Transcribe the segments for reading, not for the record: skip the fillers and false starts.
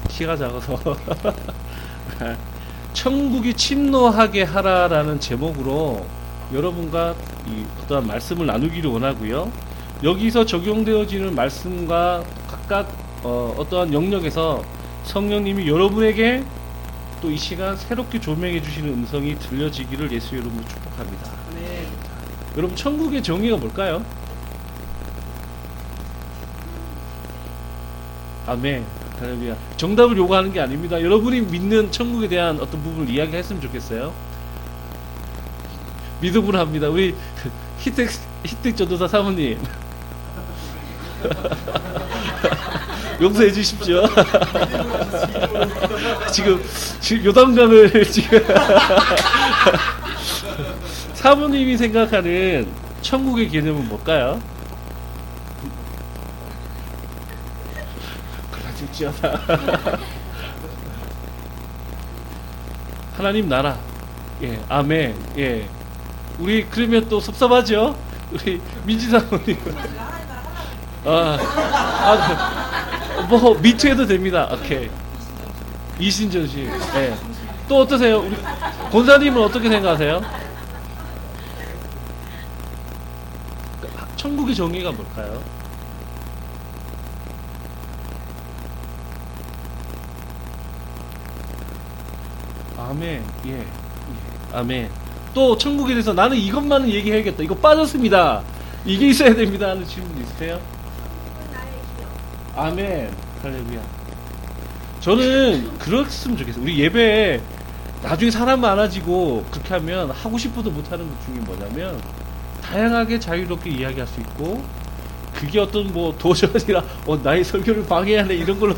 키가 작아서 천국이 침노하게 하라라는 제목으로 여러분과 이 어떠한 말씀을 나누기를 원하고요. 여기서 적용되어지는 말씀과 각각 어떠한 영역에서 성령님이 여러분에게 또 이 시간 새롭게 조명해 주시는 음성이 들려지기를 예수 이름으로 축복합니다. 네. 여러분, 천국의 정의가 뭘까요? 아멘. 할렐루야. 정답을 요구하는 게 아닙니다. 여러분이 믿는 천국에 대한 어떤 부분을 이야기했으면 좋겠어요. 믿음으로 합니다. 우리 희택 전도사 사모님 용서해 주십시오. 지금 요담강을 지금 사모님이 생각하는 천국의 개념은 뭘까요? 하나님 나라. 예, 아멘. 예. 우리 그러면 또 섭섭하죠? 우리 민지 사모님. 뭐 미투해도 됩니다. 오케이. 이신전시. 예. 또 어떠세요? 우리 권사님은 어떻게 생각하세요? 천국의 정의가 뭘까요? 아멘. 예. 아멘. 또 천국에 대해서 나는 이것만은 얘기해야겠다. 이거 빠졌습니다. 이게 있어야 됩니다 하는 질문 있으세요? 아멘. 할렐루야. 저는 그랬으면 좋겠어요. 우리 예배에 나중에 사람 많아지고 그렇게 하면 하고 싶어도 못하는 것 중에 뭐냐면 다양하게 자유롭게 이야기할 수 있고, 그게 어떤 뭐 도전이라 나의 설교를 방해하네 이런 걸로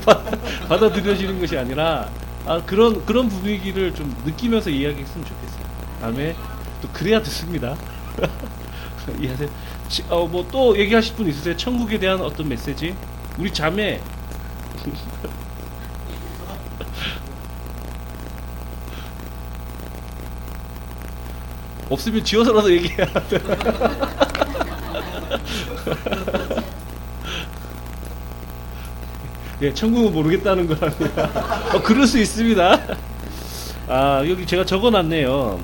받아들여지는 것이 아니라 그런 분위기를 좀 느끼면서 이야기했으면 좋겠어요. 아멘. 또 그래야 듣습니다. 이해하세요? 뭐 또 얘기하실 분 있으세요? 천국에 대한 어떤 메시지? 우리 자매 없으면 지어서라도 얘기해야 돼. 예, 천국은 모르겠다는 거랍니다. 그럴 수 있습니다. 여기 제가 적어놨네요.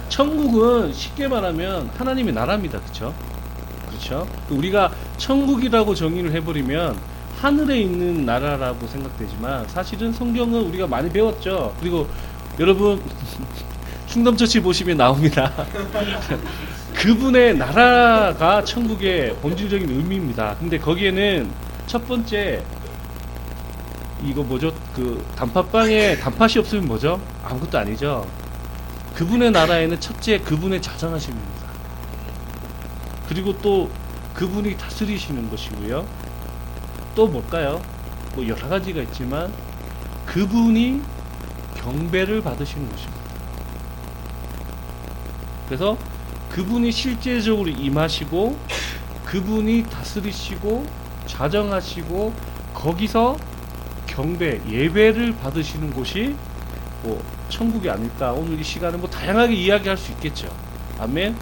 천국은 쉽게 말하면 하나님의 나라입니다. 그렇죠? 그렇죠? 우리가 천국이라고 정의를 해버리면 하늘에 있는 나라라고 생각되지만 사실은 성경은 우리가 많이 배웠죠. 그리고 여러분 충남처치 보시면 나옵니다. 그분의 나라가 천국의 본질적인 의미입니다. 근데 거기에는 첫 번째 이거 뭐죠? 그 단팥빵에 단팥이 없으면 뭐죠? 아무것도 아니죠. 그분의 나라에는 첫째 그분의 자정하심입니다. 그리고 또 그분이 다스리시는 것이고요. 또 뭘까요? 뭐 여러 가지가 있지만 그분이 경배를 받으시는 것입니다. 그래서 그분이 실제적으로 임하시고 그분이 다스리시고 자정하시고 거기서 경배, 예배를 받으시는 곳이 뭐 천국이 아닐까. 오늘 이 시간은 뭐 다양하게 이야기할 수 있겠죠. 아멘.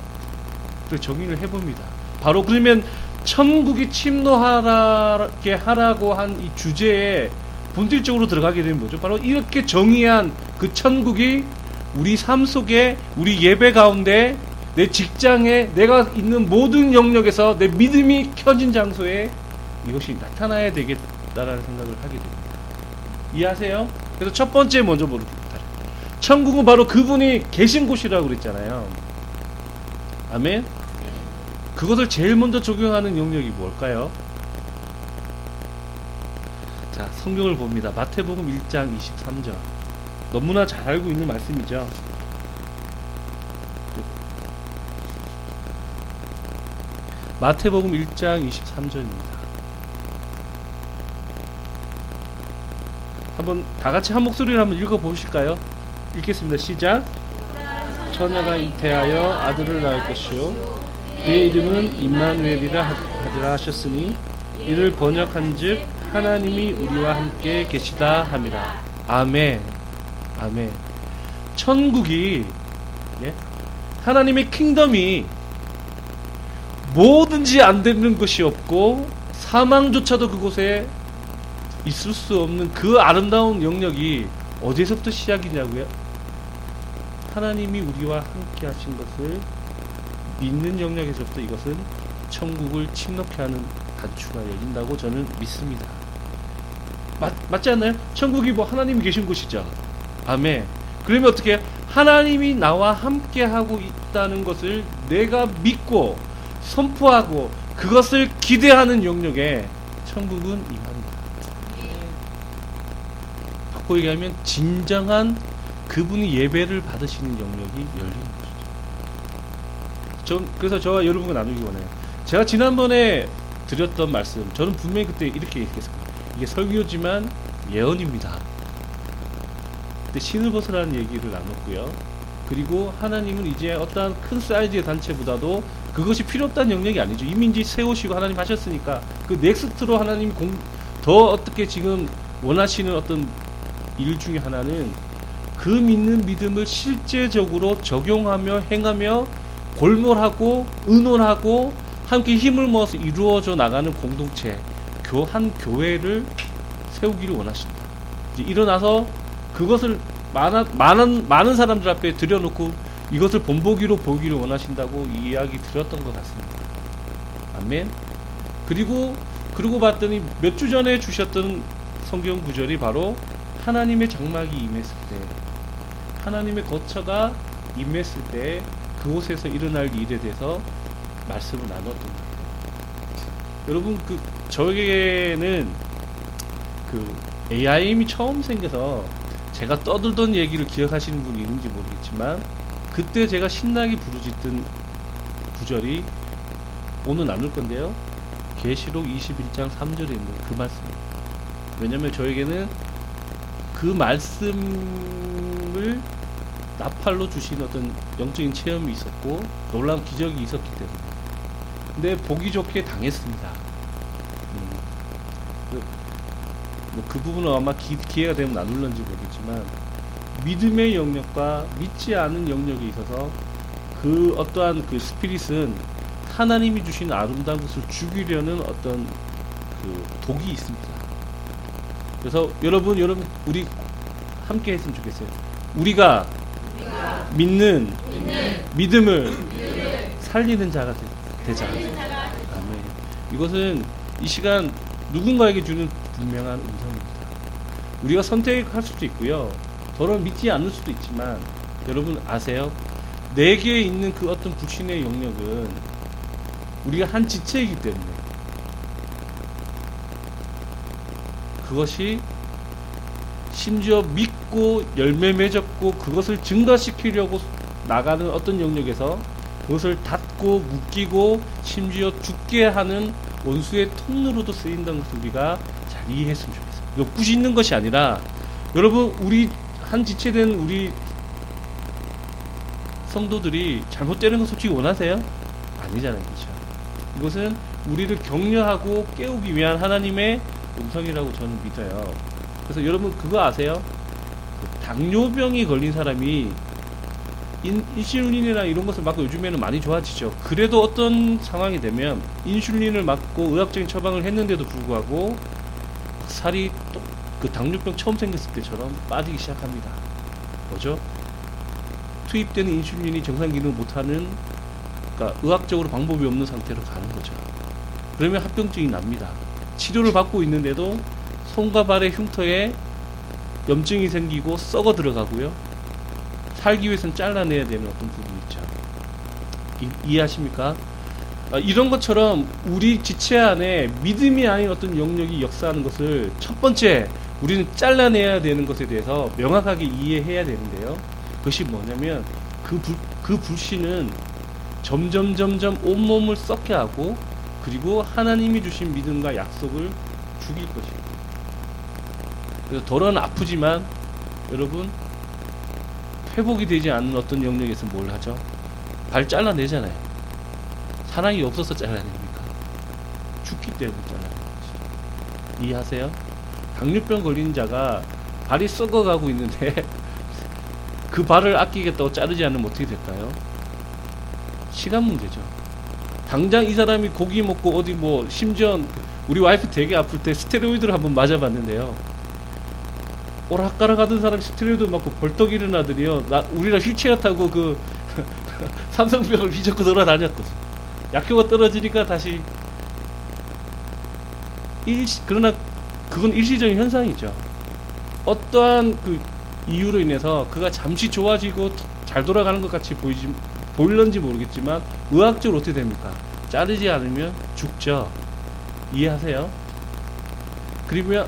그 정의를 해봅니다. 바로 그러면 천국이 침노하게 하라고 한 이 주제에 본질적으로 들어가게 되면 뭐죠? 바로 이렇게 정의한 그 천국이 우리 삶 속에, 우리 예배 가운데, 내 직장에, 내가 있는 모든 영역에서 내 믿음이 켜진 장소에 이것이 나타나야 되겠다라는 생각을 하게 됩니다. 이해하세요? 그래서 첫 번째 먼저 모릅니다. 천국은 바로 그분이 계신 곳이라고 그랬잖아요. 아멘? 그것을 제일 먼저 적용하는 영역이 뭘까요? 자, 성경을 봅니다. 마태복음 1장 23절. 너무나 잘 알고 있는 말씀이죠. 마태복음 1장 23절입니다. 한번 다같이 한 목소리로 한번 읽어보실까요? 읽겠습니다. 시작. 처녀가 잉태하여 아들을 낳을 것이요 그의 이름은 임마누엘이라 하리라 하셨으니 이를 번역한즉 하나님이 우리와 함께 계시다 함이라. 아멘. 아멘. 천국이, 예? 하나님의 킹덤이 뭐든지 안 되는 것이 없고 사망조차도 그곳에 있을 수 없는 그 아름다운 영역이 어디서부터 시작이냐고요? 하나님이 우리와 함께 하신 것을 믿는 영역에서부터 이것은 천국을 침노케 하는 단추가 열린다고 저는 믿습니다. 맞지 않나요? 천국이 뭐 하나님이 계신 곳이죠. 아멘. 그러면 어떻게 하나님이 나와 함께 하고 있다는 것을 내가 믿고 선포하고 그것을 기대하는 영역에 천국은 임합니다. 바꿔 얘기하면 진정한 그분이 예배를 받으시는 영역이 열리는 것이죠. 그래서 저와 여러분과 나누기 원해요. 제가 지난번에 드렸던 말씀, 저는 분명히 그때 이렇게 얘기했습니다. 이게 설교지만 예언입니다. 그때 신을 벗으라는 얘기를 나눴고요. 그리고 하나님은 이제 어떠한 큰 사이즈의 단체보다도 그것이 필요 없다는 영역이 아니죠. 이미 이제 세우시고 하나님 하셨으니까 그 넥스트로 하나님 더 어떻게 지금 원하시는 어떤 일 중에 하나는 그 믿는 믿음을 실제적으로 적용하며 행하며 골몰하고 의논하고 함께 힘을 모아서 이루어져 나가는 공동체, 한 교회를 세우기를 원하십니다. 이제 일어나서 그것을 많은 사람들 앞에 들여놓고 이것을 본보기로 보기를 원하신다고 이야기 드렸던 것 같습니다. 아멘. 그리고 봤더니 몇 주 전에 주셨던 성경 구절이 바로 하나님의 장막이 임했을 때, 하나님의 거처가 임했을 때 그곳에서 일어날 일에 대해서 말씀을 나눴던 거예요. 여러분, 저에게는 AIM이 처음 생겨서 제가 떠들던 얘기를 기억하시는 분이 있는지 모르겠지만, 그때 제가 신나게 부르짖던 구절이 오늘 나눌 건데요. 계시록 21장 3절에 있는 그 말씀입니다. 왜냐면 저에게는 그 말씀을 나팔로 주신 어떤 영적인 체험이 있었고 놀라운 기적이 있었기 때문에. 근데 보기 좋게 당했습니다. 그 부분은 아마 기회가 되면 나눌런지 모르겠지만, 믿음의 영역과 믿지 않은 영역에 있어서 그 어떠한 그 스피릿은 하나님이 주신 아름다운 것을 죽이려는 어떤 그 독이 있습니다. 그래서 여러분 우리 함께 했으면 좋겠어요. 우리가 믿는 믿음을 살리는 자가 되자. 아멘. 이것은 이 시간 누군가에게 주는 분명한 음성입니다. 우리가 선택할 수도 있고요. 더러 믿지 않을 수도 있지만, 여러분 아세요? 내게 있는 그 어떤 불신의 영역은 우리가 한 지체이기 때문에 그것이 심지어 믿고 열매 맺었고 그것을 증가시키려고 나가는 어떤 영역에서 그것을 닫고 묶이고 심지어 죽게 하는 원수의 통로로도 쓰인다는 것을 우리가 잘 이해했으면 좋겠어요. 이거 꾸짖는 것이 아니라, 여러분 우리 한 지체된 우리 성도들이 잘못되는 것 솔직히 원하세요? 아니잖아요. 그렇죠? 이것은 우리를 격려하고 깨우기 위한 하나님의 음성이라고 저는 믿어요. 그래서 여러분 그거 아세요? 당뇨병이 걸린 사람이 인슐린이나 이런 것을 맞고 요즘에는 많이 좋아지죠. 그래도 어떤 상황이 되면 인슐린을 맞고 의학적인 처방을 했는데도 불구하고 살이 또 그 당뇨병 처음 생겼을 때처럼 빠지기 시작합니다. 뭐죠? 투입되는 인슐린이 정상 기능을 못하는, 그러니까 의학적으로 방법이 없는 상태로 가는 거죠. 그러면 합병증이 납니다. 치료를 받고 있는데도 손과 발의 흉터에 염증이 생기고 썩어 들어가고요. 살기 위해서는 잘라내야 되는 어떤 부분이 있죠. 이해하십니까? 이런 것처럼 우리 지체 안에 믿음이 아닌 어떤 영역이 역사하는 것을 첫 번째 우리는 잘라내야 되는 것에 대해서 명확하게 이해해야 되는데요. 그것이 뭐냐면 그 불신은 점점 온몸을 썩게 하고, 그리고 하나님이 주신 믿음과 약속을 죽일 것입니다. 그래서 덜은 아프지만 여러분 회복이 되지 않는 어떤 영역에서 뭘 하죠? 발 잘라내잖아요. 사랑이 없어서 잘라냅니까? 죽기 때문에 잘라내는 거죠. 이해하세요? 당뇨병 걸린 자가 발이 썩어가고 있는데 그 발을 아끼겠다고 자르지 않으면 어떻게 될까요? 시간 문제죠. 당장 이 사람이 고기 먹고 어디 뭐 심지어 우리 와이프 되게 아플 때 스테로이드를 한번 맞아봤는데요. 오락가락 하던 사람이 스테로이드 맞고 벌떡 일어나더니요. 우리랑 휠체어 타고 그 삼성병을 휘젓고 돌아다녔거든. 약효가 떨어지니까 다시 그러나 그건 일시적인 현상이죠. 어떠한 그 이유로 인해서 그가 잠시 좋아지고 잘 돌아가는 것 같이 보일런지 모르겠지만 의학적으로 어떻게 됩니까? 자르지 않으면 죽죠. 이해하세요? 그리고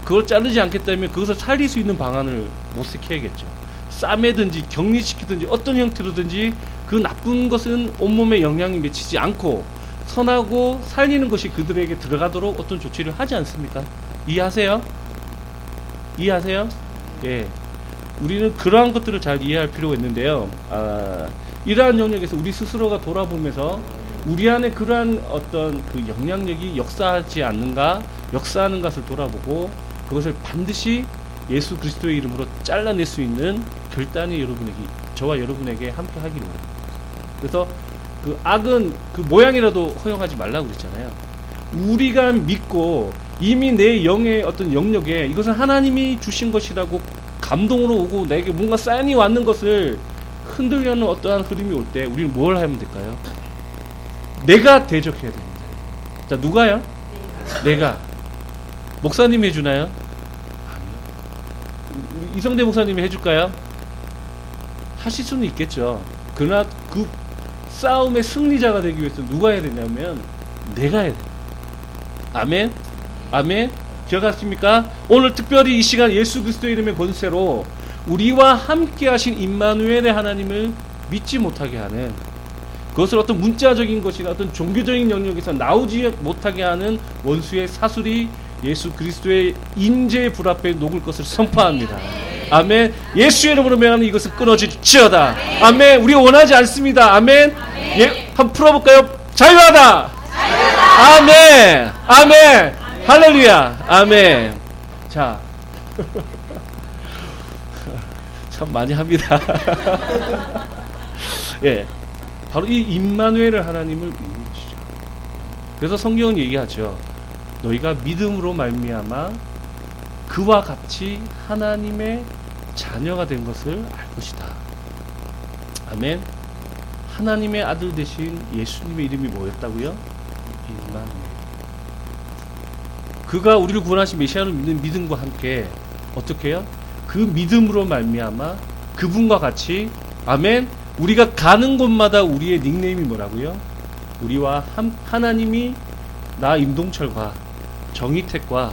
그걸 자르지 않겠다면 그것을 살릴 수 있는 방안을 모색해야겠죠. 싸매든지 격리시키든지 어떤 형태로든지 그 나쁜 것은 온몸에 영향이 미치지 않고 선하고 살리는 것이 그들에게 들어가도록 어떤 조치를 하지 않습니까? 이해하세요? 이해하세요? 예. 우리는 그러한 것들을 잘 이해할 필요가 있는데요. 이러한 영역에서 우리 스스로가 돌아보면서 우리 안에 그러한 어떤 그 영향력이 역사하지 않는가, 역사하는 것을 돌아보고 그것을 반드시 예수 그리스도의 이름으로 잘라낼 수 있는 결단이 저와 여러분에게 함께 하기를 원합니다. 그래서 그 악은 그 모양이라도 허용하지 말라고 그랬잖아요. 우리가 믿고 이미 내 영의 어떤 영역에 이것은 하나님이 주신 것이라고 감동으로 오고 내게 뭔가 사인이 왔는 것을 흔들려는 어떠한 흐름이 올 때 우리는 뭘 하면 될까요? 내가 대적해야 됩니다. 자, 누가요? 내가. 목사님이 해주나요? 아니요. 이성대 목사님이 해줄까요? 하실 수는 있겠죠. 그러나 그 싸움의 승리자가 되기 위해서 누가 해야 되냐면 내가 해야 돼요. 아멘. 아멘. 기억하십니까? 오늘 특별히 이 시간 예수 그리스도의 이름의 권세로 우리와 함께 하신 임마누엘의 하나님을 믿지 못하게 하는, 그것을 어떤 문자적인 것이나 어떤 종교적인 영역에서 나오지 못하게 하는 원수의 사술이 예수 그리스도의 인재의 불 앞에 녹을 것을 선포합니다. 아멘. 예수의 이름으로 명하는 이것은 끊어질지어다. 아멘. 우리 원하지 않습니다. 아멘. 예, 한번 풀어볼까요? 자유하다. 아멘. 아멘. 할렐루야. 아멘. 자, 참 많이 합니다. 예, 바로 이 임마누엘을 하나님을 믿는 것이죠. 그래서 성경은 얘기하죠. 너희가 믿음으로 말미암아 그와 같이 하나님의 자녀가 된 것을 알 것이다. 아멘. 하나님의 아들 되신 예수님의 이름이 뭐였다고요? 임마누엘. 그가 우리를 구원하신 메시아를 믿는 믿음과 함께 어떻게 해요? 그 믿음으로 말미암아 그분과 같이, 아멘, 우리가 가는 곳마다 우리의 닉네임이 뭐라고요? 우리와 하나님이 나 임동철과 정희택과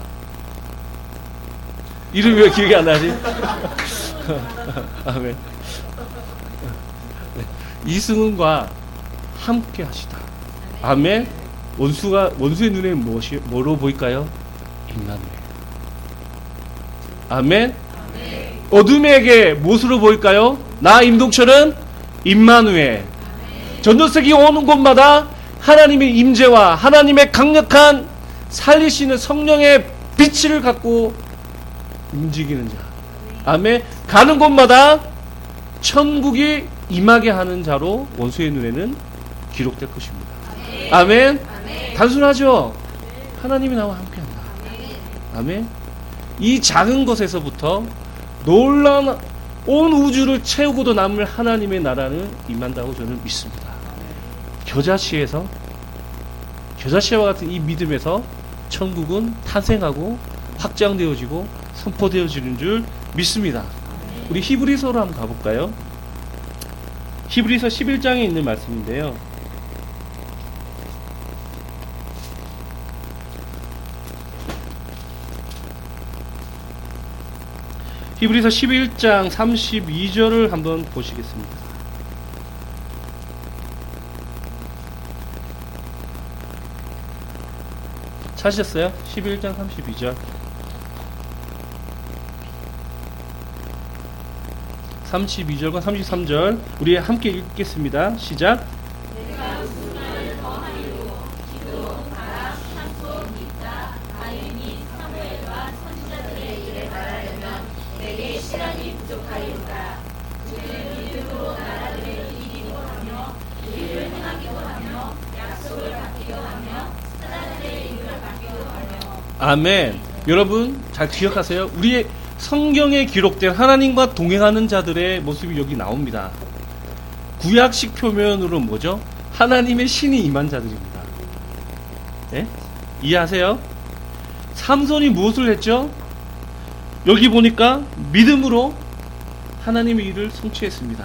이름이 왜 기억이 안 나지? 아멘. 이승훈과 함께 하시다. 아멘. 원수의 눈에는 뭐로 보일까요? 임마누엘. 아멘. 어둠에게 무엇으로 보일까요? 나 임동철은 임마누엘. 전도석이 오는 곳마다 하나님의 임재와 하나님의 강력한 살리시는 성령의 빛을 갖고 움직이는 자. 아멘. 가는 곳마다 천국이 임하게 하는 자로 원수의 눈에는 기록될 것입니다. 아멘. 단순하죠? 하나님이 나와 함께한다. 아멘. 이 작은 것에서부터 놀라운 온 우주를 채우고도 남을 하나님의 나라는 임한다고 저는 믿습니다. 겨자씨와 같은 이 믿음에서 천국은 탄생하고 확장되어지고 선포되어지는 줄 믿습니다. 우리 히브리서로 한번 가볼까요? 히브리서 11장에 있는 말씀인데요. 히브리서 11장 32절을 한번 보시겠습니다. 찾으셨어요? 11장 32절. 32절과 33절 우리 함께 읽겠습니다. 시작. 아멘. 여러분 잘 기억하세요. 우리의 성경에 기록된 하나님과 동행하는 자들의 모습이 여기 나옵니다. 구약식 표면으로 뭐죠? 하나님의 신이 임한 자들입니다. 네? 이해하세요? 삼손이 무엇을 했죠? 여기 보니까 믿음으로 하나님의 일을 성취했습니다.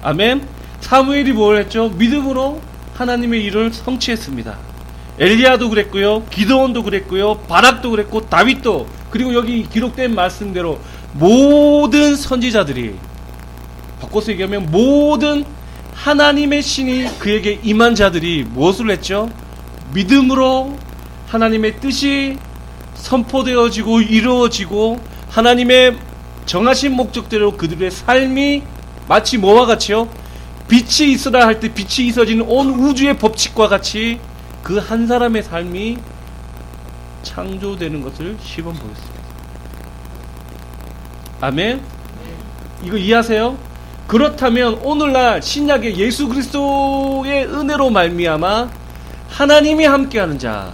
아멘. 사무엘이 뭘 했죠? 믿음으로 하나님의 일을 성취했습니다. 엘리야도 그랬고요, 기드온도 그랬고요, 바락도 그랬고, 다윗도, 그리고 여기 기록된 말씀대로 모든 선지자들이, 바꿔서 얘기하면 모든 하나님의 신이 그에게 임한 자들이 무엇을 했죠? 믿음으로 하나님의 뜻이 선포되어지고 이루어지고 하나님의 정하신 목적대로 그들의 삶이 마치 뭐와 같이요? 빛이 있어라 할 때 빛이 있어지는 온 우주의 법칙과 같이 그 한 사람의 삶이 창조되는 것을 시범 보였습니다. 아멘. 이거 이해하세요? 그렇다면 오늘날 신약의 예수 그리스도의 은혜로 말미암아 하나님이 함께하는 자,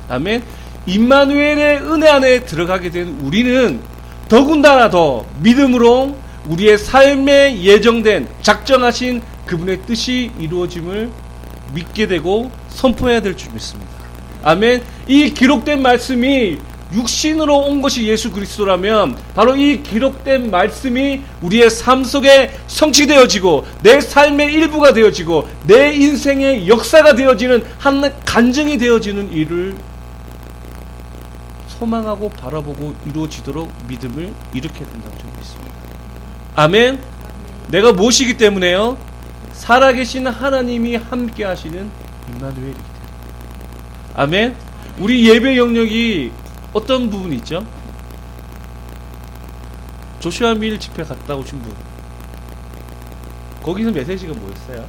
아멘, 임마누엘의 은혜 안에 들어가게 된 우리는 더군다나 더 믿음으로 우리의 삶에 예정된 작정하신 그분의 뜻이 이루어짐을 믿게 되고 선포해야 될 줄 믿습니다. 아멘. 이 기록된 말씀이 육신으로 온 것이 예수 그리스도라면 바로 이 기록된 말씀이 우리의 삶 속에 성취되어지고 내 삶의 일부가 되어지고 내 인생의 역사가 되어지는 한 간증이 되어지는 일을 소망하고 바라보고 이루어지도록 믿음을 일으켜야 된다고 저는 믿습니다. 아멘. 내가 무엇이기 때문에요? 살아계신 하나님이 함께 하시는 임마누엘이기 때문에. 아멘. 우리 예배 영역이 어떤 부분이 있죠? 조슈아 밀 집회 갔다 오신 분, 거기서 메시지가 뭐였어요?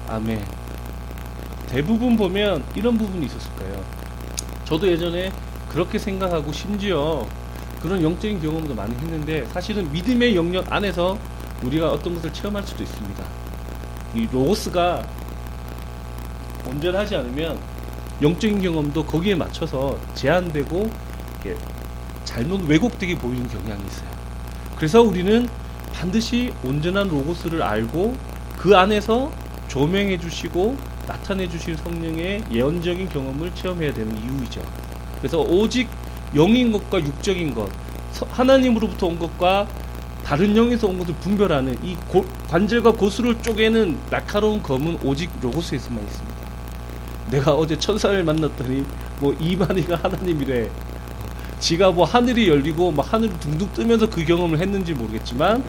아멘. 대부분 보면 이런 부분이 있었을 거예요. 저도 예전에 그렇게 생각하고 심지어 그런 영적인 경험도 많이 했는데 사실은 믿음의 영역 안에서 우리가 어떤 것을 체험할 수도 있습니다. 이 로고스가 온전하지 않으면 영적인 경험도 거기에 맞춰서 제한되고 잘못 왜곡되게 보이는 경향이 있어요. 그래서 우리는 반드시 온전한 로고스를 알고 그 안에서 조명해 주시고 나타내 주실 성령의 예언적인 경험을 체험해야 되는 이유이죠. 그래서 오직 영인 것과 육적인 것, 하나님으로부터 온 것과 다른 영에서 온 것을 분별하는 이 관절과 고수를 쪼개는 날카로운 검은 오직 로고스에서만 있습니다. 내가 어제 천사를 만났더니 뭐 이만희가 하나님이래, 지가 뭐 하늘이 열리고 막 하늘이 둥둥 뜨면서 그 경험을 했는지 모르겠지만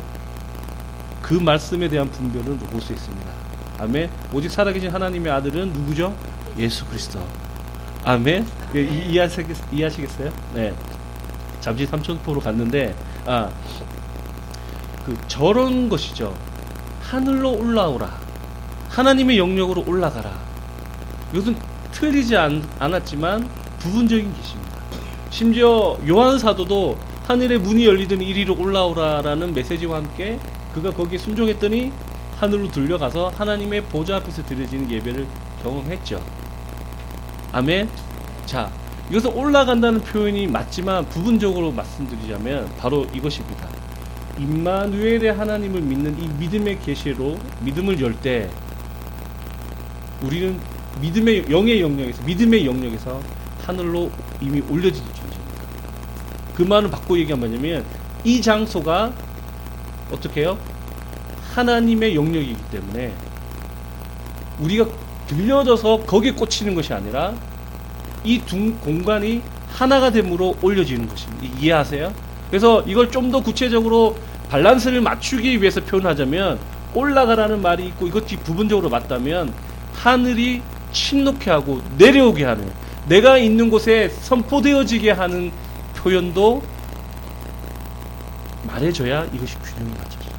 그 말씀에 대한 분별은 로고스에 있습니다. 아멘. 오직 살아계신 하나님의 아들은 누구죠? 예수 그리스도. 아멘. 이해하시겠어요? 네. 잠시 삼천포로 갔는데 저런 것이죠. 하늘로 올라오라, 하나님의 영역으로 올라가라. 이것은 틀리지 않았지만 부분적인 계시입니다. 심지어 요한 사도도 하늘의 문이 열리더니 이리로 올라오라라는 메시지와 함께 그가 거기에 순종했더니 하늘로 들려가서 하나님의 보좌 앞에서 드려지는 예배를 경험했죠. 아멘. 자, 이것은 올라간다는 표현이 맞지만 부분적으로 말씀드리자면 바로 이것입니다. 임마누엘의 하나님을 믿는 이 믿음의 계시로 믿음을 열 때 우리는 믿음의 영의 영역에서, 믿음의 영역에서 하늘로 이미 올려지는 존재입니다. 그 말은 바꿔 얘기하면 뭐냐면 이 장소가 어떻게 해요? 하나님의 영역이기 때문에 우리가 들려져서 거기에 꽂히는 것이 아니라 이 두 공간이 하나가 됨으로 올려지는 것입니다. 이해하세요? 그래서 이걸 좀 더 구체적으로 밸런스를 맞추기 위해서 표현하자면 올라가라는 말이 있고 이것이 부분적으로 맞다면 하늘이 침노케 하고 내려오게 하는, 내가 있는 곳에 선포되어지게 하는 표현도 말해줘야 이것이 균형이 맞춰져요.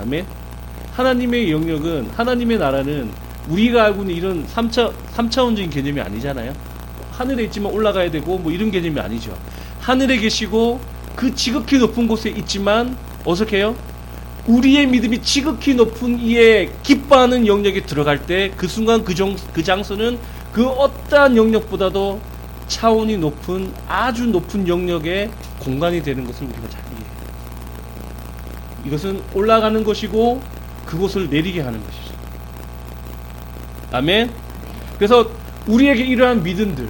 아멘. 하나님의 영역은, 하나님의 나라는 우리가 알고 있는 이런 3차원적인 개념이 아니잖아요. 하늘에 있지만 올라가야 되고 뭐 이런 개념이 아니죠. 하늘에 계시고 그 지극히 높은 곳에 있지만 어떻게 해요? 우리의 믿음이 지극히 높은 이에 기뻐하는 영역에 들어갈 때 그 순간 그 장소는 그 어떠한 영역보다도 차원이 높은 아주 높은 영역의 공간이 되는 것을 우리가 잘 이해해요. 이것은 올라가는 것이고 그곳을 내리게 하는 것이죠. 아멘. 그래서 우리에게 이러한 믿음들,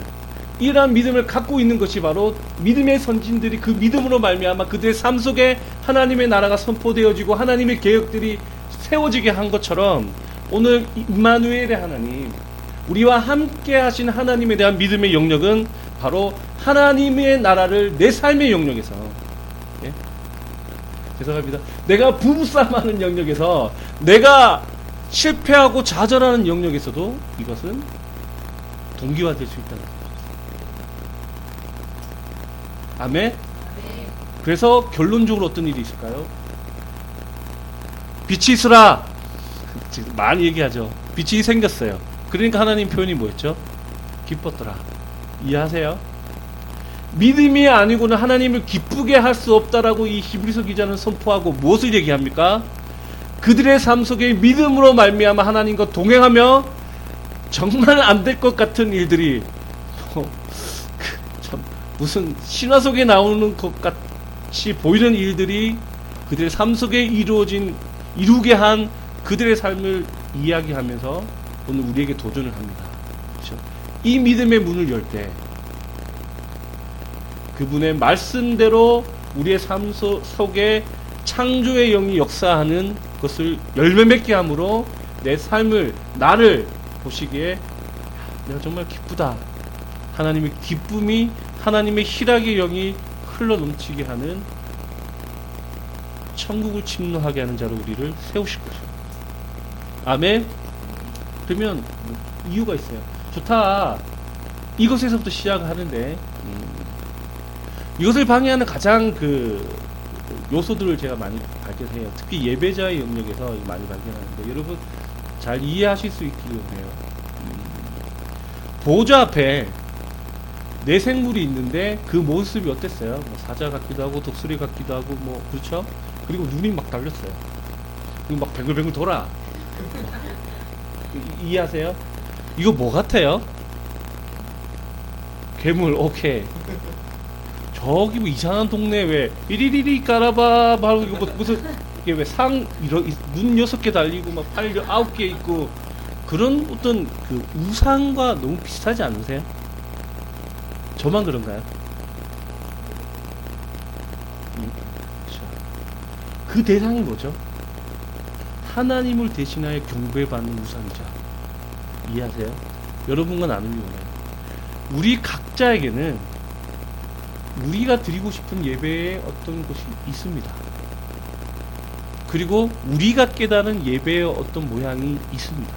이러한 믿음을 갖고 있는 것이 바로 믿음의 선진들이 그 믿음으로 말미암아 그들의 삶 속에 하나님의 나라가 선포되어지고 하나님의 계획들이 세워지게 한 것처럼 오늘 임마누엘의 하나님, 우리와 함께 하신 하나님에 대한 믿음의 영역은 바로 하나님의 나라를 내 삶의 영역에서, 예? 죄송합니다. 내가 부부싸움하는 영역에서, 내가 실패하고 좌절하는 영역에서도 이것은 동기화될 수 있다는 거죠. 아멘? 그래서 결론적으로 어떤 일이 있을까요? 빛이 있으라! 많이 얘기하죠. 빛이 생겼어요. 그러니까 하나님 표현이 뭐였죠? 기뻤더라. 이해하세요? 믿음이 아니고는 하나님을 기쁘게 할 수 없다라고 이 히브리서 기자는 선포하고 무엇을 얘기합니까? 그들의 삶 속에 믿음으로 말미암아 하나님과 동행하며 정말 안 될 것 같은 일들이 참 무슨 신화 속에 나오는 것 같이 보이는 일들이 그들의 삶 속에 이루게 한 그들의 삶을 이야기하면서 오늘 우리에게 도전을 합니다. 그렇죠? 이 믿음의 문을 열 때 그분의 말씀대로 우리의 삶 속에 창조의 영이 역사하는 것을 열매 맺게 함으로 내 삶을, 나를 보시기에 내가 정말 기쁘다. 하나님의 기쁨이, 하나님의 희락의 영이 흘러 넘치게 하는 천국을 침노하게 하는 자로 우리를 세우실 거죠. 아멘. 그러면 이유가 있어요. 좋다. 이것에서부터 시작을 하는데 이것을 방해하는 가장 요소들을 제가 많이 발견해요. 특히 예배자의 영역에서 많이 발견하는데 여러분 잘 이해하실 수 있기를 해요. 보좌 앞에 내 생물이 있는데 그 모습이 어땠어요? 뭐 사자 같기도 하고 독수리 같기도 하고 뭐 그렇죠? 그리고 눈이 막 달렸어요. 그리고 막 뱅글뱅글 돌아. 이해하세요? 이거 뭐 같아요? 괴물. 오케이. 저기 뭐 이상한 동네 왜 이리리리 까라바 바로 이거 뭐 무슨 이게 왜 눈 6개 달리고 막 팔 9개 있고 그런 어떤 그 우상과 너무 비슷하지 않으세요? 저만 그런가요? 그렇죠. 그 대상이 뭐죠? 하나님을 대신하여 경배받는 우상이죠. 이해하세요? 여러분과 나누기 원해요. 우리 각자에게는 우리가 드리고 싶은 예배의 어떤 것이 있습니다. 그리고 우리가 깨달은 예배의 어떤 모양이 있습니다.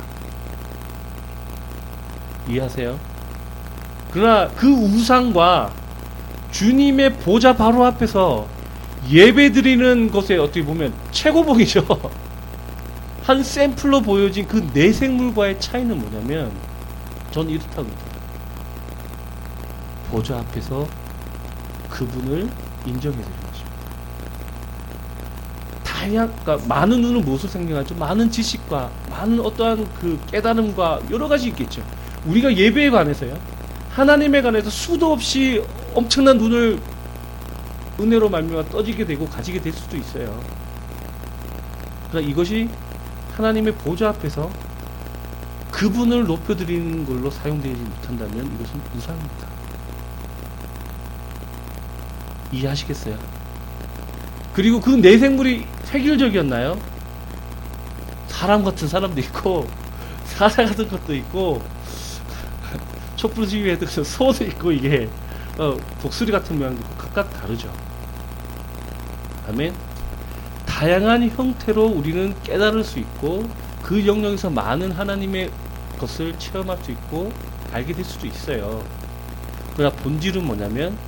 이해하세요? 그러나 그 우상과 주님의 보좌 바로 앞에서 예배 드리는 것에 어떻게 보면 최고봉이죠. 한 샘플로 보여진 그 내생물과의 차이는 뭐냐면 전 이렇다고 봅니다. 보좌 앞에서 그분을 인정해드리는 것입니다. 그러니까 많은 눈은 무엇을 생각하죠? 많은 지식과 많은 어떠한 그 깨달음과 여러 가지 있겠죠. 우리가 예배에 관해서요, 하나님에 관해서 수도 없이 엄청난 눈을 은혜로 말미암아 떠지게 되고 가지게 될 수도 있어요. 그러나 이것이 하나님의 보좌 앞에서 그분을 높여드리는 걸로 사용되지 못한다면 이것은 우상입니다. 이해하시겠어요? 그리고 그 내생물이 획일적이었나요? 사람 같은 사람도 있고 사자 같은 것도 있고 촛불 지휘에도 소도 있고 이게 독수리 같은 모양도 각각 다르죠. 아멘. 다양한 형태로 우리는 깨달을 수 있고 그 영역에서 많은 하나님의 것을 체험할 수 있고 알게 될 수도 있어요. 그러나 본질은 뭐냐면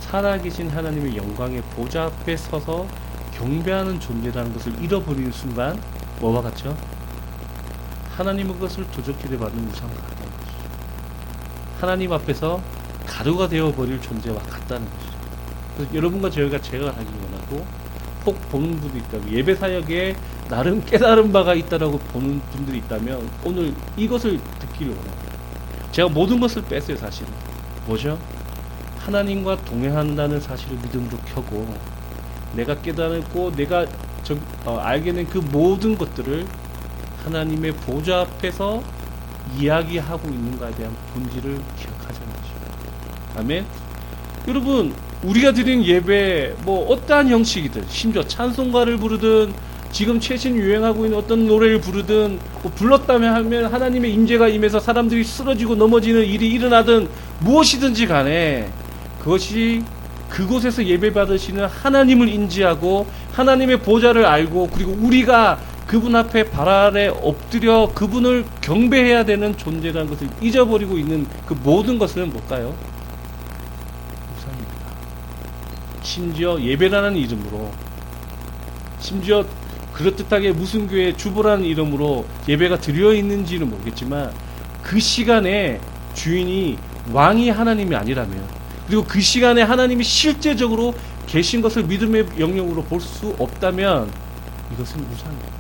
살아계신 하나님의 영광의 보좌 앞에 서서 경배하는 존재라는 것을 잃어버리는 순간 뭐와 같죠? 하나님의 것을 도적질에 받는 우상과 같다는 것이죠. 하나님 앞에서 가루가 되어버릴 존재와 같다는 것이죠. 그래서 여러분과 제가 하기 원하고 혹 보는 분이 있다면, 예배 사역에 나름 깨달은 바가 있다라고 보는 분들이 있다면 오늘 이것을 듣기를 원합니다. 제가 모든 것을 뺐어요. 사실은 뭐죠? 하나님과 동행한다는 사실을 믿음으로 켜고, 내가 깨달고 내가 알게 된 그 모든 것들을 하나님의 보좌 앞에서 이야기하고 있는가에 대한 본질을 기억하자는 것입니다. 아멘. 여러분, 우리가 드린 예배, 뭐 어떠한 형식이든, 심지어 찬송가를 부르든 지금 최신 유행하고 있는 어떤 노래를 부르든, 뭐 불렀다면 하면 하나님의 임재가 임해서 사람들이 쓰러지고 넘어지는 일이 일어나든 무엇이든지 간에 그것이 그곳에서 예배 받으시는 하나님을 인지하고 하나님의 보좌를 알고, 그리고 우리가 그분 앞에 발 아래 엎드려 그분을 경배해야 되는 존재라는 것을 잊어버리고 있는 그 모든 것은 뭘까요? 우상입니다. 심지어 예배라는 이름으로, 심지어 그럴듯하게 무슨 교회 주보라는 이름으로 예배가 드려 있는지는 모르겠지만, 그 시간에 주인이 왕이 하나님이 아니라면, 그리고 그 시간에 하나님이 실제적으로 계신 것을 믿음의 영역으로 볼 수 없다면 이것은 우상입니다.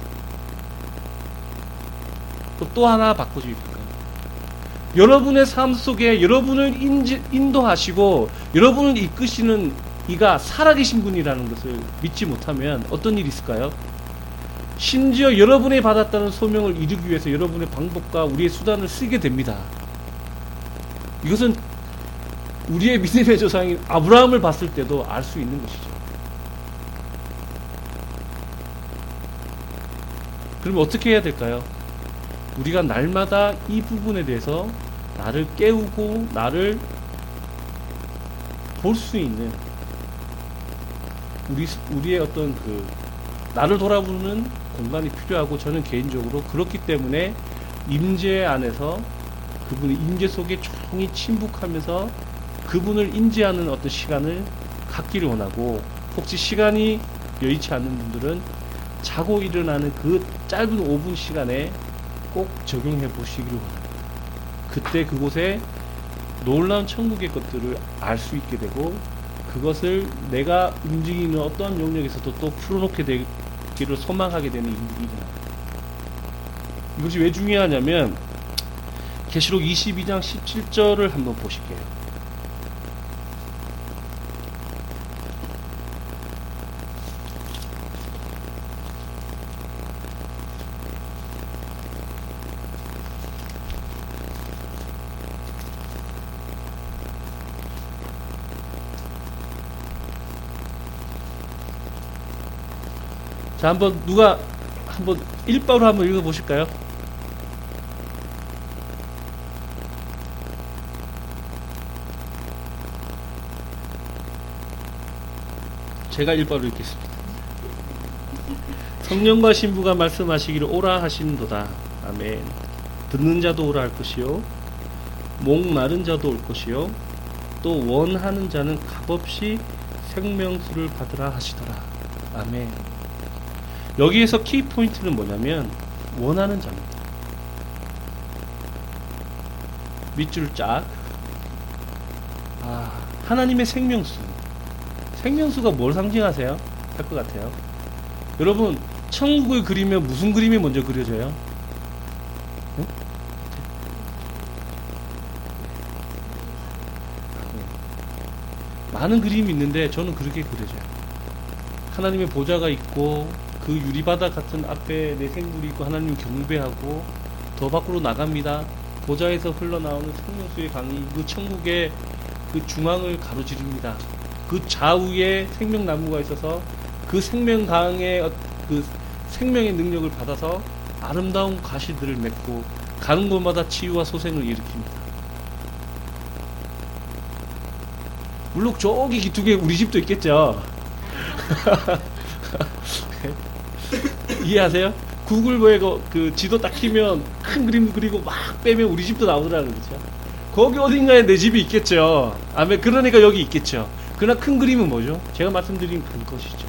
또 하나 바꿔주십니까? 여러분의 삶 속에 여러분을 인도하시고 여러분을 이끄시는 이가 살아계신 분이라는 것을 믿지 못하면 어떤 일이 있을까요? 심지어 여러분이 받았다는 소명을 이루기 위해서 여러분의 방법과 우리의 수단을 쓰게 됩니다. 이것은 우리의 믿음의 조상인 아브라함을 봤을 때도 알 수 있는 것이죠. 그럼 어떻게 해야 될까요? 우리가 날마다 이 부분에 대해서 나를 깨우고 나를 볼 수 있는 우리의 어떤 그 나를 돌아보는 공간이 필요하고, 저는 개인적으로 그렇기 때문에 임재 안에서 그분의 임재 속에 조용히 침묵하면서 그분을 인지하는 어떤 시간을 갖기를 원하고, 혹시 시간이 여의치 않는 분들은 자고 일어나는 그 짧은 5분 시간에 꼭 적용해 보시기를 원합니다. 그때 그곳에 놀라운 천국의 것들을 알 수 있게 되고, 그것을 내가 움직이는 어떠한 영역에서도 또 풀어놓게 되기를 소망하게 되는 일들이 일어납니다. 이것이 왜 중요하냐면, 계시록 22장 17절을 한번 보실게요. 자, 한번 누가 한번 일바로 한번 읽어보실까요? 제가 일바로 읽겠습니다. 성령과 신부가 말씀하시기를 오라 하시는도다. 아멘. 듣는 자도 오라 할 것이요, 목 마른 자도 올 것이요, 또 원하는 자는 값없이 생명수를 받으라 하시더라. 아멘. 여기에서 키포인트는 뭐냐면 원하는 자입니다. 밑줄 짝. 하나님의 생명수. 생명수가 뭘 상징하세요? 할 것 같아요. 여러분, 천국을 그리면 무슨 그림이 먼저 그려져요? 응? 많은 그림이 있는데 저는 그렇게 그려져요. 하나님의 보좌가 있고, 그 유리바다 같은 앞에 내 생물이 있고, 하나님 경배하고 더 밖으로 나갑니다. 보좌에서 흘러나오는 생명수의 강이 그 천국의 그 중앙을 가로지릅니다. 그 좌우에 생명나무가 있어서 그 생명강의 그 생명의 능력을 받아서 아름다운 가시들을 맺고 가는 곳마다 치유와 소생을 일으킵니다. 물론 저기 기둥에 우리 집도 있겠죠. 이해하세요? 구글에 그 지도 딱 키면 큰 그림 그리고 막 빼면 우리 집도 나오더라고요. 그렇죠? 거기 어딘가에 내 집이 있겠죠. 아멘. 그러니까 여기 있겠죠. 그러나 큰 그림은 뭐죠? 제가 말씀드린 그것이죠.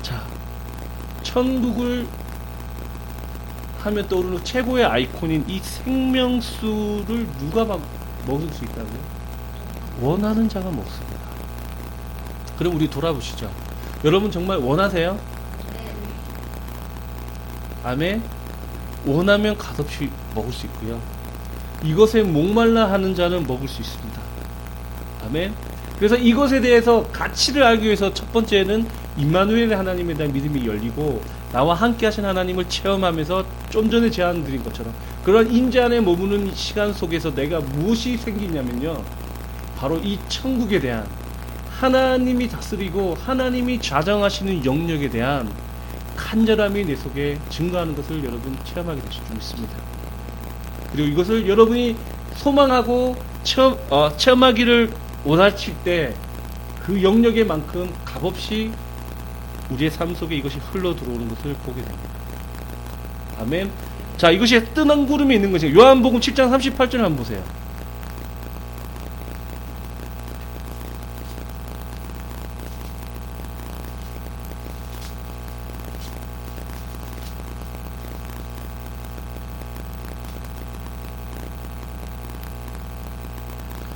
자, 천국을 하면 떠오르는 최고의 아이콘인 이 생명수를 누가 먹을 수 있다고요? 원하는 자가 먹습니다. 그럼 우리 돌아보시죠. 여러분 정말 원하세요? 아멘. 원하면 값없이 먹을 수 있고요. 이것에 목말라 하는 자는 먹을 수 있습니다. 아멘. 그래서 이것에 대해서 가치를 알기 위해서 첫 번째는 임마누엘의 하나님에 대한 믿음이 열리고 나와 함께 하신 하나님을 체험하면서 좀 전에 제안 드린 것처럼 그런 인재 안에 머무는 시간 속에서 내가 무엇이 생기냐면요, 바로 이 천국에 대한, 하나님이 다스리고 하나님이 좌정하시는 영역에 대한 간절함이 내 속에 증가하는 것을 여러분 체험하게 되실 줄 믿습니다. 그리고 이것을 여러분이 소망하고 체험하기를 원하실 때 그 영역의 만큼 값없이 우리의 삶 속에 이것이 흘러 들어오는 것을 보게 됩니다. 아멘. 자, 이것이 뜨는 구름이 있는 것이에요. 요한복음 7장 38절 한번 보세요.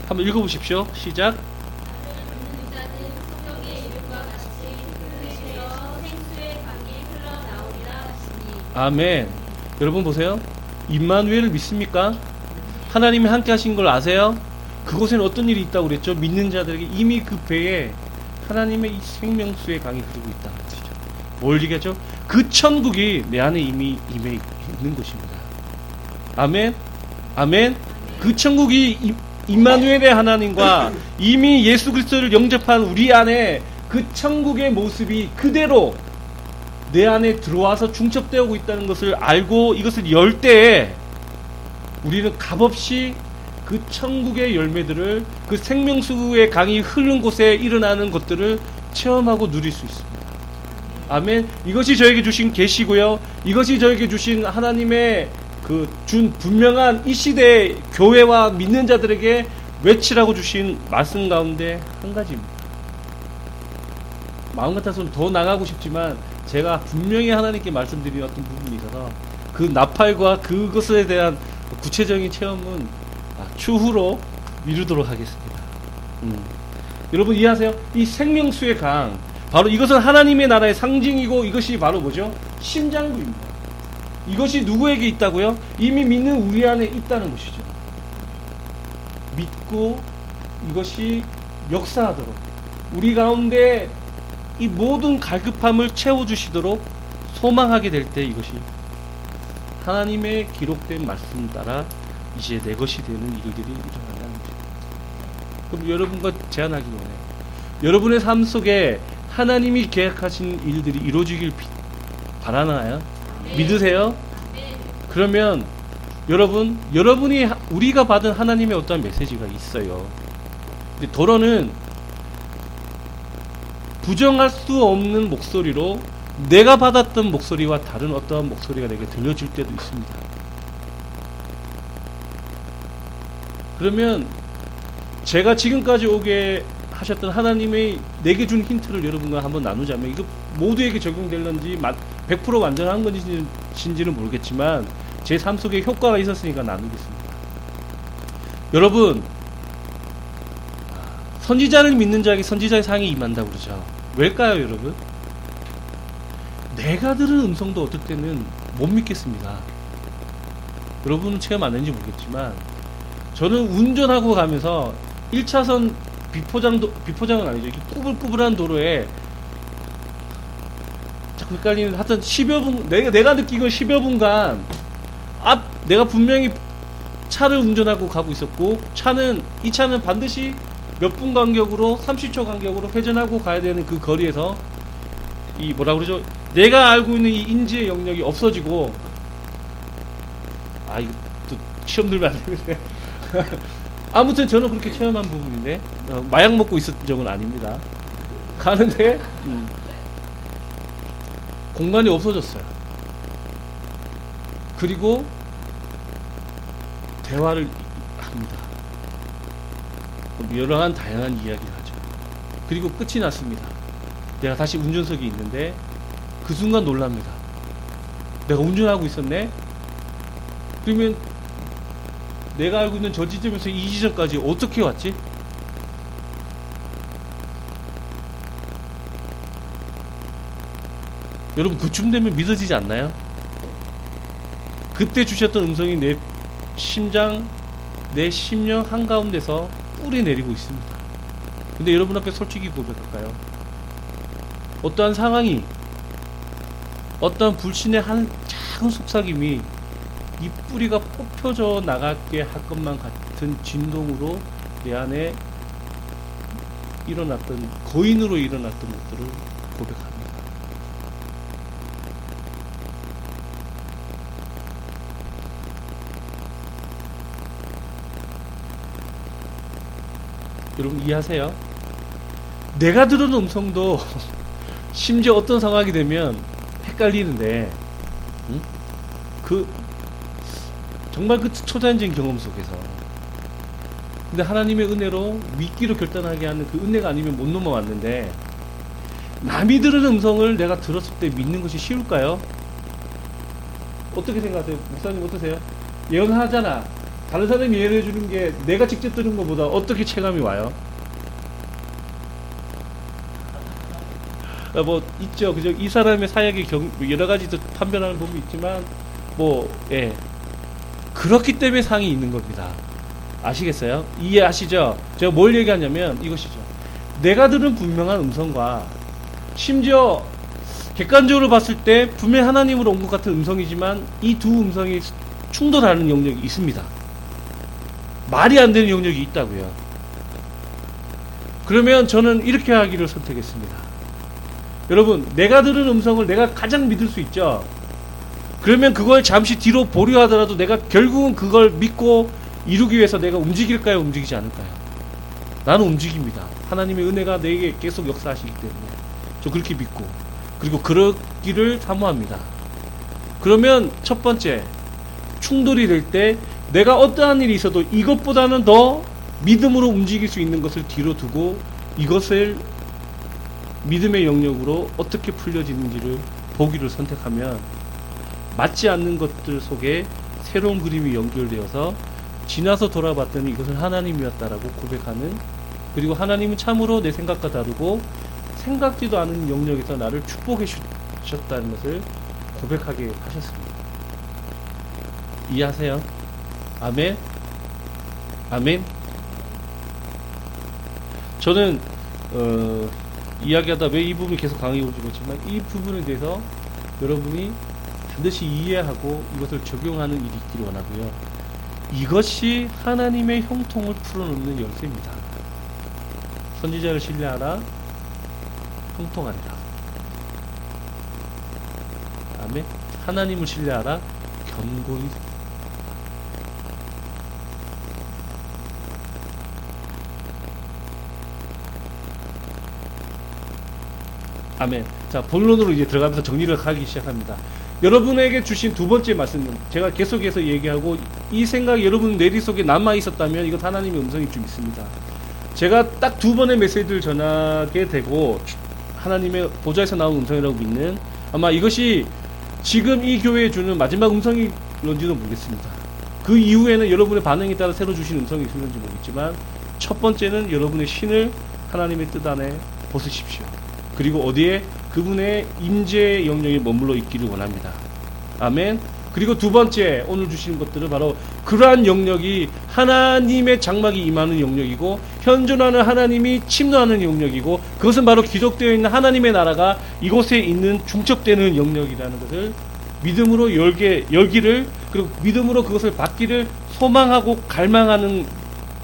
한번 읽어보십시오. 시작. 아멘. 여러분 보세요. 임마누엘을 믿습니까? 하나님이 함께 하신 걸 아세요? 그곳에는 어떤 일이 있다고 그랬죠? 믿는 자들에게 이미 그 배에 하나님의 이 생명수의 강이 흐르고 있다. 뭘 얘기하죠? 그 천국이 내 안에 이미 임해 있는 것입니다. 아멘. 아멘. 그 천국이 임마누엘의 하나님과 이미 예수 그리스도를 영접한 우리 안에 그 천국의 모습이 그대로 내 안에 들어와서 중첩되어 있다는 것을 알고 이것을 열 때에 우리는 값없이 그 천국의 열매들을, 그 생명수의 강이 흐르는 곳에 일어나는 것들을 체험하고 누릴 수 있습니다. 아멘. 이것이 저에게 주신 계시고요, 이것이 저에게 주신 하나님의 그 준 분명한 이 시대의 교회와 믿는 자들에게 외치라고 주신 말씀 가운데 한 가지입니다. 마음 같아서는 더 나가고 싶지만 제가 분명히 하나님께 말씀드린 어떤 부분이 있어서 그 나팔과 그것에 대한 구체적인 체험은 추후로 미루도록 하겠습니다. 여러분 이해하세요? 이 생명수의 강, 바로 이것은 하나님의 나라의 상징이고 이것이 바로 뭐죠? 심장부입니다. 이것이 누구에게 있다고요? 이미 믿는 우리 안에 있다는 것이죠. 믿고 이것이 역사하도록 우리 가운데 이 모든 갈급함을 채워주시도록 소망하게 될 때 이것이 하나님의 기록된 말씀 따라 이제 내 것이 되는 일들이 일어난다는 거죠. 그럼 여러분과 제안하기 원해요. 여러분의 삶 속에 하나님이 계획하신 일들이 이루어지길 바라나요? 네. 믿으세요? 네. 그러면 여러분이 우리가 받은 하나님의 어떠한 메시지가 있어요. 근데 더러는 부정할 수 없는 목소리로 내가 받았던 목소리와 다른 어떠한 목소리가 내게 들려질 때도 있습니다. 그러면 제가 지금까지 오게 하셨던 하나님의 내게 준 힌트를 여러분과 한번 나누자면, 이거 모두에게 적용될런지 100% 완전한 건지는 모르겠지만 제 삶 속에 효과가 있었으니까 나누겠습니다. 여러분, 선지자를 믿는 자에게 선지자의 상이 임한다고 그러죠. 왜일까요, 여러분? 내가 들은 음성도 어떨 때는 못 믿겠습니다. 여러분은 체험 안 했는지 모르겠지만 저는 운전하고 가면서 1차선 비포장은 아니죠. 이렇게 꾸불꾸불한 도로에 자꾸 헷갈리는, 하여튼 10여 분, 내가 느끼고 10여 분간 내가 분명히 차를 운전하고 가고 있었고, 이 차는 반드시 몇 분 간격으로 30초 간격으로 회전하고 가야 되는 그 거리에서 이 뭐라 그러죠? 내가 알고 있는 이 인지의 영역이 없어지고, 이거 또 시험 들면 안 되는데. 아무튼 저는 그렇게 체험한 부분인데, 마약 먹고 있었던 적은 아닙니다. 가는데 공간이 없어졌어요. 그리고 대화를 합니다. 여러한 다양한 이야기를 하죠. 그리고 끝이 났습니다. 내가 다시 운전석에 있는데 그 순간 놀랍니다. 내가 운전하고 있었네? 그러면 내가 알고 있는 저 지점에서 이 지점까지 어떻게 왔지? 여러분 그쯤 되면 믿어지지 않나요? 그때 주셨던 음성이 내 심장, 내 심령 한가운데서 뿌리 내리고 있습니다. 근데 여러분 앞에 솔직히 고백할까요? 어떠한 상황이, 어떠한 불신의 한 작은 속삭임이 이 뿌리가 뽑혀져 나가게 할 것만 같은 진동으로 내 안에 일어났던, 거인으로 일어났던 것들을 고백합니다. 여러분 이해하세요? 내가 들은 음성도 심지어 어떤 상황이 되면 헷갈리는데, 응? 정말 그 초자연적인 경험 속에서, 근데 하나님의 은혜로 믿기로 결단하게 하는 그 은혜가 아니면 못 넘어왔는데, 남이 들은 음성을 내가 들었을 때 믿는 것이 쉬울까요? 어떻게 생각하세요? 목사님 어떠세요? 예언하잖아. 다른 사람이 예언해 주는 게 내가 직접 들은 것보다 어떻게 체감이 와요? 뭐 있죠, 그죠? 이 사람의 사역의 여러 가지 판별하는 부분이 있지만, 예, 그렇기 때문에 상이 있는 겁니다. 아시겠어요? 이해하시죠? 제가 뭘 얘기하냐면 이것이죠. 내가 들은 분명한 음성과, 심지어 객관적으로 봤을 때 분명 하나님으로 온 것 같은 음성이지만 이 두 음성이 충돌하는 영역이 있습니다. 말이 안 되는 영역이 있다고요. 그러면 저는 이렇게 하기를 선택했습니다. 여러분, 내가 들은 음성을 내가 가장 믿을 수 있죠. 그러면 그걸 잠시 뒤로 보류하더라도 내가 결국은 그걸 믿고 이루기 위해서 내가 움직일까요? 움직이지 않을까요? 나는 움직입니다. 하나님의 은혜가 내게 계속 역사하시기 때문에 저 그렇게 믿고, 그리고 그러기를 사모합니다. 그러면 첫 번째, 충돌이 될 때 내가 어떠한 일이 있어도 이것보다는 더 믿음으로 움직일 수 있는 것을 뒤로 두고 이것을 믿음의 영역으로 어떻게 풀려지는지를 보기를 선택하면, 맞지 않는 것들 속에 새로운 그림이 연결되어서 지나서 돌아봤더니 이것은 하나님이었다라고 고백하는, 그리고 하나님은 참으로 내 생각과 다르고 생각지도 않은 영역에서 나를 축복해 주셨다는 것을 고백하게 하셨습니다. 이해하세요? 아멘? 아멘? 저는 이야기하다 왜 이 부분이 계속 강하게 오지겠지만, 이 부분에 대해서 여러분이 반드시 이해하고 이것을 적용하는 일이 있기를 원하고요. 이것이 하나님의 형통을 풀어놓는 열쇠입니다. 선지자를 신뢰하라, 형통하리라. 아멘. 하나님을 신뢰하라, 견고히. 아멘. 자, 본론으로 이제 들어가면서 정리를 하기 시작합니다. 여러분에게 주신 두 번째 말씀은 제가 계속해서 얘기하고, 이 생각이 여러분 내리 속에 남아 있었다면 이것 하나님의 음성이 좀 있습니다. 제가 딱 두 번의 메시지를 전하게 되고 하나님의 보좌에서 나온 음성이라고 믿는, 아마 이것이 지금 이 교회에 주는 마지막 음성일런지도 모르겠습니다. 그 이후에는 여러분의 반응에 따라 새로 주신 음성이 있을지 모르겠지만, 첫 번째는 여러분의 신을 하나님의 뜻 안에 벗으십시오. 그리고 어디에? 그분의 임재 영역에 머물러 있기를 원합니다. 아멘. 그리고 두 번째 오늘 주시는 것들은 바로 그러한 영역이 하나님의 장막이 임하는 영역이고, 현존하는 하나님이 침노하는 영역이고, 그것은 바로 기록되어 있는 하나님의 나라가 이곳에 있는 중첩되는 영역이라는 것을 믿음으로 열기를, 그리고 믿음으로 그것을 받기를 소망하고 갈망하는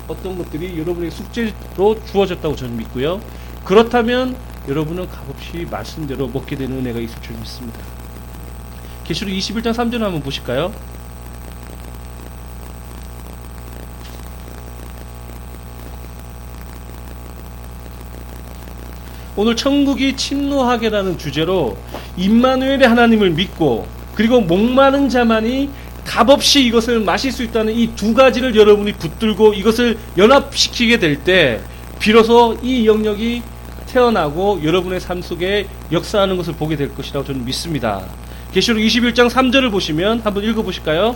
어떤 것들이 여러분의 숙제로 주어졌다고 저는 믿고요. 그렇다면 여러분은 값없이 말씀대로 먹게 되는 은혜가 있을 줄 믿습니다. 계시록 21장 3절 한번 보실까요? 오늘 천국이 침노하게라는 주제로 임마누엘의 하나님을 믿고, 그리고 목마른 자만이 값없이 이것을 마실 수 있다는 이 두 가지를 여러분이 붙들고 이것을 연합시키게 될 때 비로소 이 영역이 태어나고 여러분의 삶 속에 역사하는 것을 보게 될 것이라고 저는 믿습니다. 계시록 21장 3절을 보시면 한번 읽어보실까요?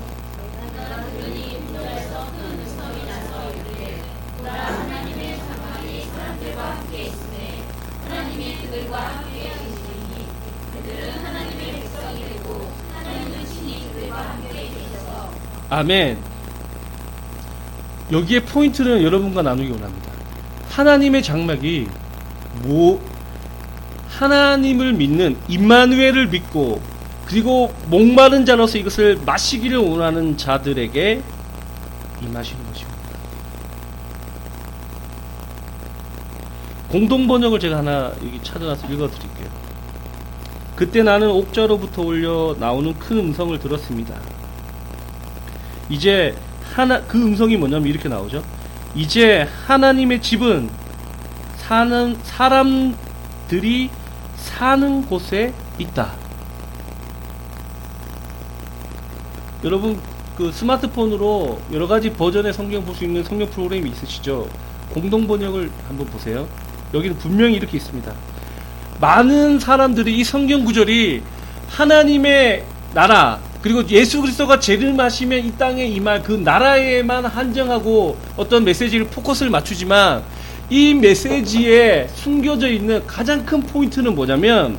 아멘. 여기에 포인트는 여러분과 나누기 원합니다. 하나님의 장막이 하나님을 믿는 임마누엘을 믿고 그리고 목마른 자로서 이것을 마시기를 원하는 자들에게 임하시는 것입니다. 공동 번역을 제가 하나 여기 찾아놔서 읽어드릴게요. 그때 나는 옥자로부터 올려 나오는 큰 음성을 들었습니다. 이제 그 음성이 뭐냐면 이렇게 나오죠. 이제 하나님의 집은 사람들이 사는 곳에 있다. 여러분 그 스마트폰으로 여러가지 버전의 성경 볼 수 있는 성경 프로그램이 있으시죠? 공동 번역을 한번 보세요. 여기는 분명히 이렇게 있습니다. 많은 사람들이 이 성경 구절이 하나님의 나라 그리고 예수 그리스도가 죄를 마시면 이 땅에 임할 그 나라에만 한정하고 어떤 메시지를 포커스를 맞추지만 이 메시지에 숨겨져 있는 가장 큰 포인트는 뭐냐면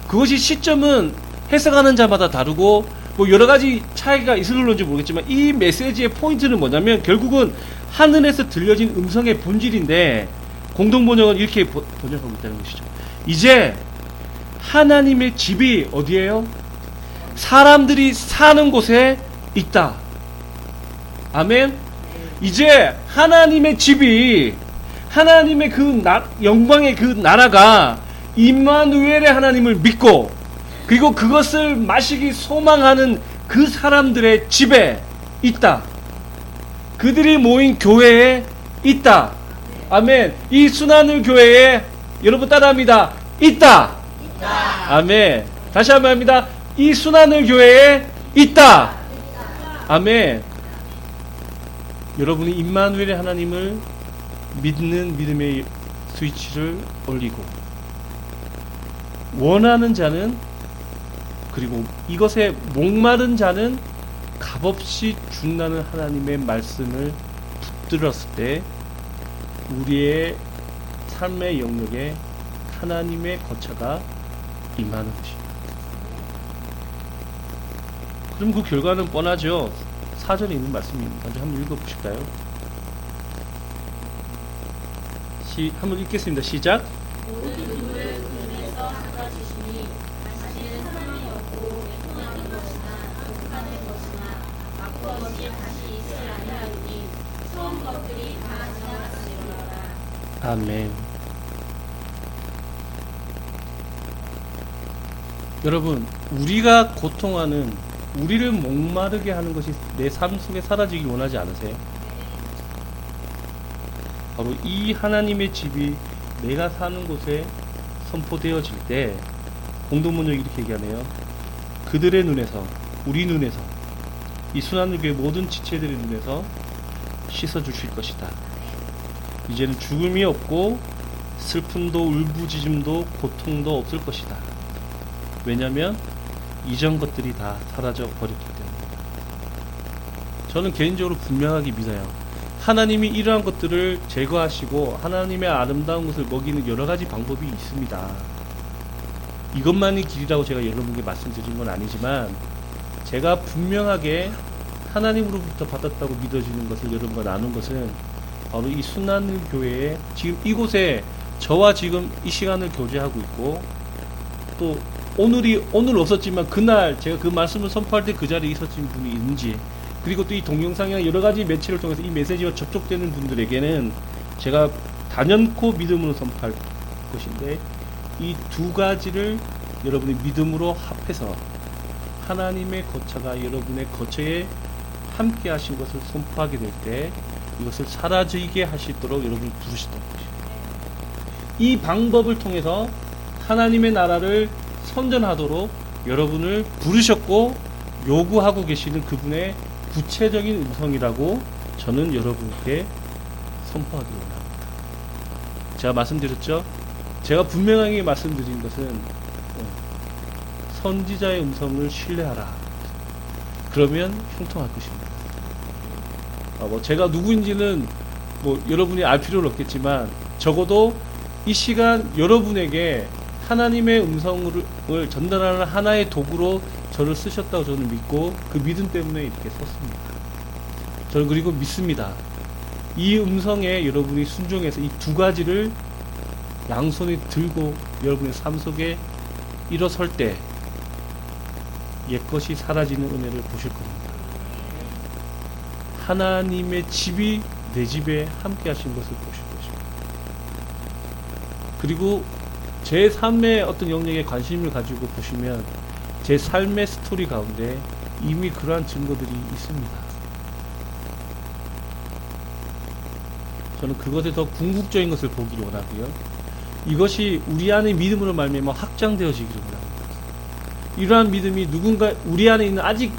그것이 시점은 해석하는 자마다 다르고 뭐 여러 가지 차이가 있을런지 모르겠지만 이 메시지의 포인트는 뭐냐면 결국은 하늘에서 들려진 음성의 본질인데 공동 번역은 이렇게 번역하고 있다는 것이죠. 이제 하나님의 집이 어디예요? 사람들이 사는 곳에 있다. 아멘. 이제 하나님의 집이 하나님의 그 영광의 그 나라가 임마누엘의 하나님을 믿고 그리고 그것을 마시기 소망하는 그 사람들의 집에 있다. 그들이 모인 교회에 있다. 아멘. 이 순환을 교회에 여러분 따라합니다. 있다. 아멘. 다시 한번 합니다. 이 순환을 교회에 있다. 아멘. 여러분이 임마누엘의 하나님을 믿는 믿음의 스위치를 올리고 원하는 자는 그리고 이것에 목마른 자는 값없이 준다는 하나님의 말씀을 붙들었을 때 우리의 삶의 영역에 하나님의 거처가 임하는 것입니다. 그럼 그 결과는 뻔하죠. 사전에 있는 말씀입니다. 먼저 한번 읽어보실까요? 한번 읽겠습니다. 시작. 아멘. 여러분, 우리가 고통하는, 우리를 목마르게 하는 것이 내 삶 속에 사라지길 원하지 않으세요? 바로 이 하나님의 집이 내가 사는 곳에 선포되어질 때 공동문역이 이렇게 얘기하네요. 그들의 눈에서, 우리 눈에서, 이 순환교회 모든 지체들의 눈에서 씻어주실 것이다. 이제는 죽음이 없고 슬픔도 울부짖음도 고통도 없을 것이다. 왜냐하면 이전 것들이 다 사라져 버렸기 때문입니다. 저는 개인적으로 분명하게 믿어요. 하나님이 이러한 것들을 제거하시고 하나님의 아름다운 것을 먹이는 여러 가지 방법이 있습니다. 이것만이 길이라고 제가 여러분께 말씀드린 건 아니지만 제가 분명하게 하나님으로부터 받았다고 믿어지는 것을 여러분과 나눈 것은 바로 이 순환을 교회에 지금 이곳에 저와 지금 이 시간을 교제하고 있고 또 오늘 없었지만 그날 제가 그 말씀을 선포할 때 그 자리에 있었던 분이 있는지 그리고 또 이 동영상이나 여러 가지 매체를 통해서 이 메시지와 접촉되는 분들에게는 제가 단연코 믿음으로 선포할 것인데 이 두 가지를 여러분이 믿음으로 합해서 하나님의 거처가 여러분의 거처에 함께 하신 것을 선포하게 될 때 이것을 사라지게 하시도록 여러분이 부르시던 것입니다. 이 방법을 통해서 하나님의 나라를 선전하도록 여러분을 부르셨고 요구하고 계시는 그분의 구체적인 음성이라고 저는 여러분께 선포하기 원합니다. 제가 말씀드렸죠? 제가 분명하게 말씀드린 것은 선지자의 음성을 신뢰하라. 그러면 형통할 것입니다. 제가 누구인지는 여러분이 알 필요는 없겠지만 적어도 이 시간 여러분에게 하나님의 음성을 전달하는 하나의 도구로 저를 쓰셨다고 저는 믿고 그 믿음 때문에 이렇게 섰습니다. 저는 그리고 믿습니다. 이 음성에 여러분이 순종해서 이 두 가지를 양손에 들고 여러분의 삶 속에 일어설 때 옛것이 사라지는 은혜를 보실 겁니다. 하나님의 집이 내 집에 함께 하신 것을 보실 것입니다. 그리고 제 삶의 어떤 영역에 관심을 가지고 보시면 제 삶의 스토리 가운데 이미 그러한 증거들이 있습니다. 저는 그것에 더 궁극적인 것을 보기를 원하고요. 이것이 우리 안의 믿음으로 말미암아 확장되어지기를 원합니다. 이러한 믿음이 누군가 우리 안에 있는 아직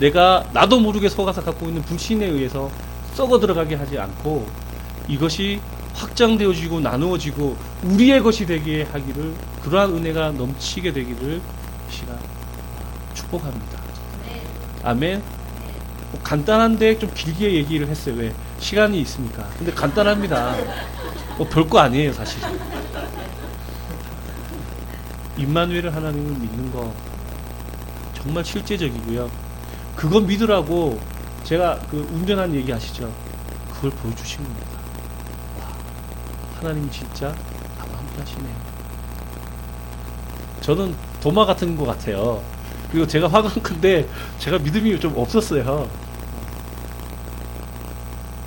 내가 나도 모르게 속아서 갖고 있는 불신에 의해서 썩어 들어가게 하지 않고 이것이 확장되어지고 나누어지고 우리의 것이 되게 하기를 그러한 은혜가 넘치게 되기를 시간 축복합니다. 아멘. 간단한데 좀 길게 얘기를 했어요. 왜? 시간이 있으니까. 근데 간단합니다. 별거 아니에요, 사실. 임마누엘 하나님을 믿는 거 정말 실제적이고요. 그거 믿으라고 제가 그 운전한 얘기 아시죠? 그걸 보여주신 겁니다. 와, 하나님 진짜 나와 함께 하시네요. 저는 도마 같은 것 같아요. 그리고 제가 화가 큰데 제가 믿음이 좀 없었어요.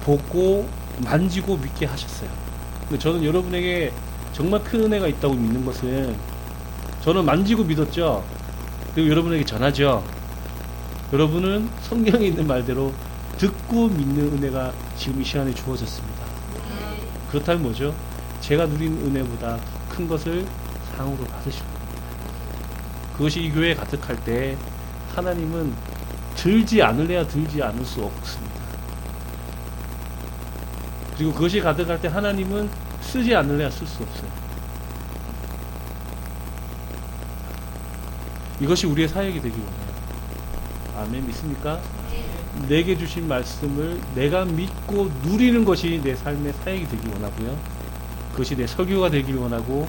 보고 만지고 믿게 하셨어요. 근데 저는 여러분에게 정말 큰 은혜가 있다고 믿는 것은 저는 만지고 믿었죠. 그리고 여러분에게 전하죠. 여러분은 성경에 있는 말대로 듣고 믿는 은혜가 지금 이 시간에 주어졌습니다. 그렇다면 뭐죠? 제가 누린 은혜보다 큰 것을 상으로 받으실 겁니다. 그것이 이 교회에 가득할 때 하나님은 들지 않으려야 들지 않을 수 없습니다. 그리고 그것이 가득할 때 하나님은 쓰지 않으려야 쓸 수 없어요. 이것이 우리의 사역이 되기 원해요. 아멘. 믿습니까? 내게 주신 말씀을 내가 믿고 누리는 것이 내 삶의 사역이 되기 원하고요. 그것이 내 설교가 되길 원하고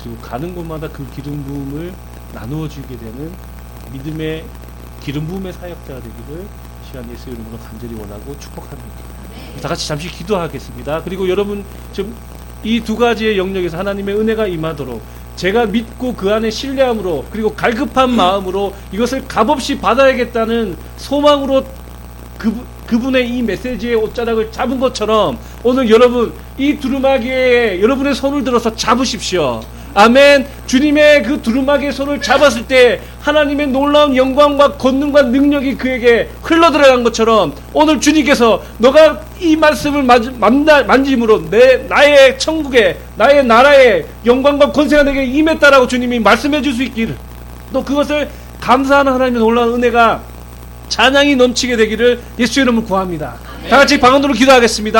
그리고 가는 곳마다 그 기름 부음을 나누어 주게 되는 믿음의 기름 부음의 사역자가 되기를 시간 예수 이름으로 간절히 원하고 축복합니다. 다 같이 잠시 기도하겠습니다. 그리고 여러분 지금 이 두 가지의 영역에서 하나님의 은혜가 임하도록 제가 믿고 그 안에 신뢰함으로 그리고 갈급한 마음으로 이것을 값없이 받아야겠다는 소망으로 그분의 이 메시지의 옷자락을 잡은 것처럼 오늘 여러분 이 두루마기에 여러분의 손을 들어서 잡으십시오. 아멘. 주님의 그 두루마기의 손을 잡았을 때 하나님의 놀라운 영광과 권능과 능력이 그에게 흘러들어간 것처럼 오늘 주님께서 너가 이 말씀을 만짐으로 나의 천국에 나의 나라의 영광과 권세가 내게 임했다라고 주님이 말씀해 줄 수 있기를 또 그것을 감사하는 하나님의 놀라운 은혜가 찬양이 넘치게 되기를 예수 이름으로 구합니다. 다 같이 방언으로 기도하겠습니다.